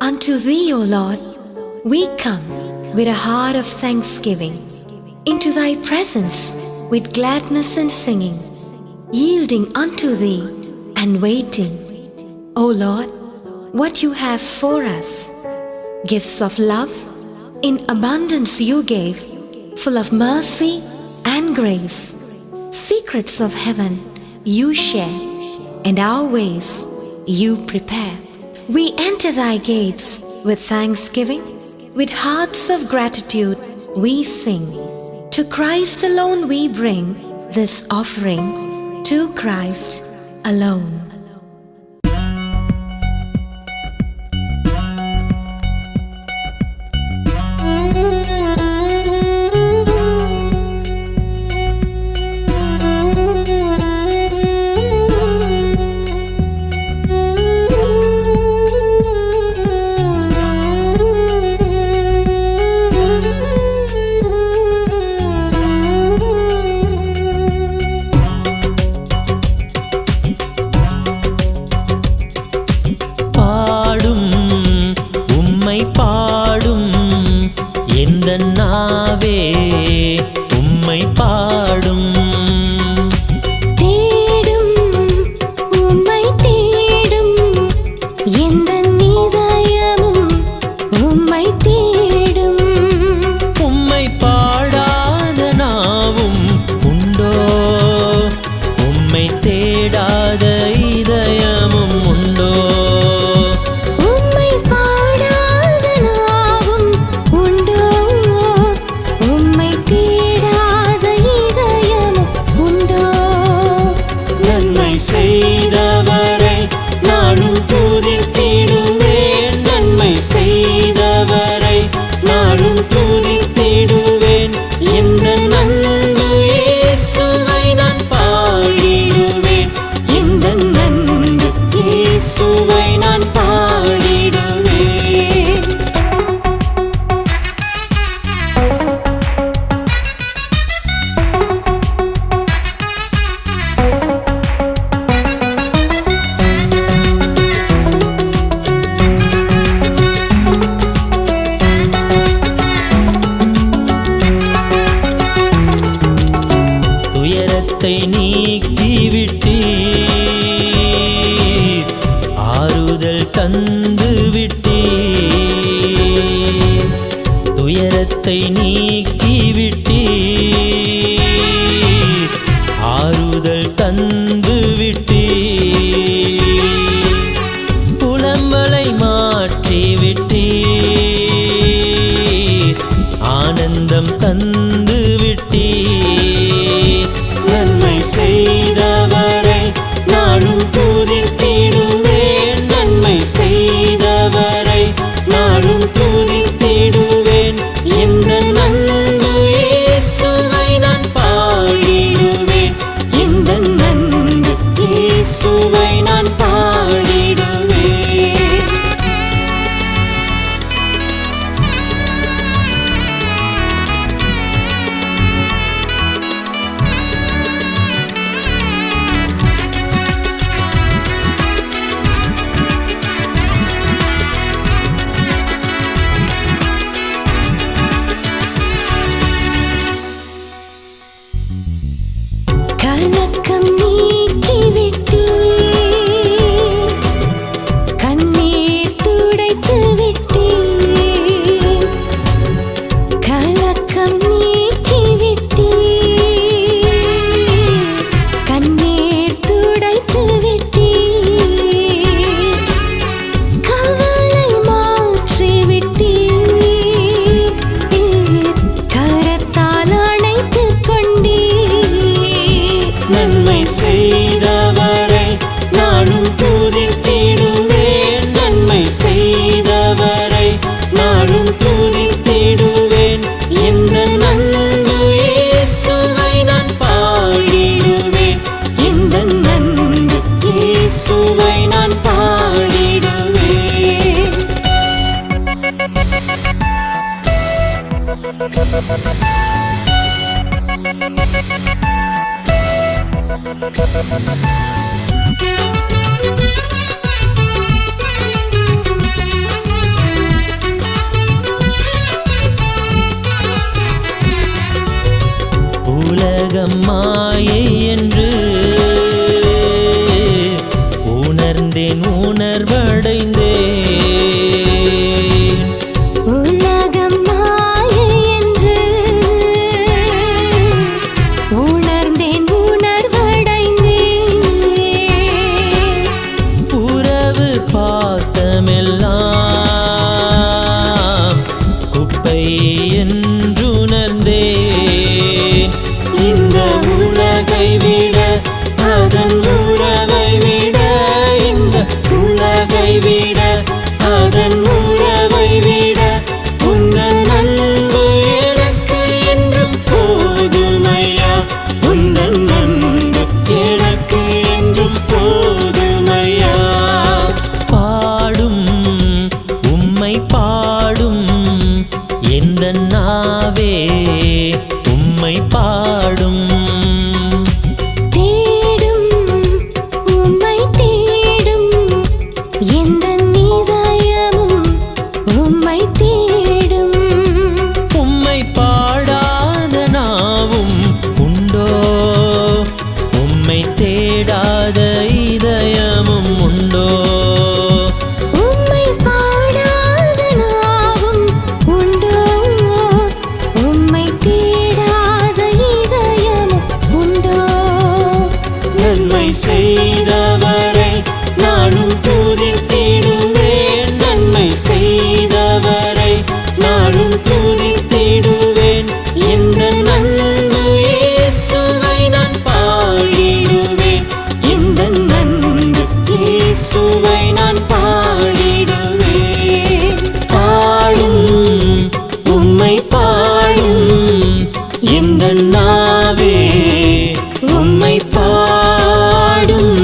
Unto Thee, O Lord, we come with a heart of thanksgiving, into Thy presence with gladness and singing, yielding unto Thee and waiting. O Lord, what You have for us, gifts of love in abundance You gave, full of mercy and grace. Secrets of heaven You share, and our ways You prepare. We enter Thy gates with thanksgiving, with hearts of gratitude we sing. To Christ alone we bring this offering, to Christ alone. உணர்வடைந்தேன். உலகம் மாயை என்று உணர்ந்தேன், உணர்வடைந்தேன். உறவு பாசமெல்லாம் குப்பை என்றுணர்ந்தேன். இந்த உலகை விட அதன் உறவை விட, இந்த உலகை விட அதன் உறவை விட உந்தன் அன்பு எனக்கு என்றும் போதுமையா, உந்தன் அன்பு எனக்கு என்றும் போதுமையா. பாடும் உம்மை பாடும் எந்தன் நாவே உம்மை பாடும். தேடும் உம்மை தேடும் எந்தன் இதயமும் உம்மை தேடும். உம்மை பாடாத நாவும் உண்டோ, உம்மை தேடாத இதயமும் உண்டோ. உம்மை பாடாத நாவும் உண்டோ, உம்மை தேடாத இதயமும் உண்டோ. நன்மை செய்தவரை நானும் துதித்திடுவேன், நன்மை செய்தவரை நானும் துதித்திடுவேன். இந்த நன்பு இயேசுவை நான் பாடிடுவேன், இந்த நன்பு இயேசுவை நான் பாடிடுவேன். பாடும் உம்மை பாடும் இந்த நாவே உம்மை பாடும்.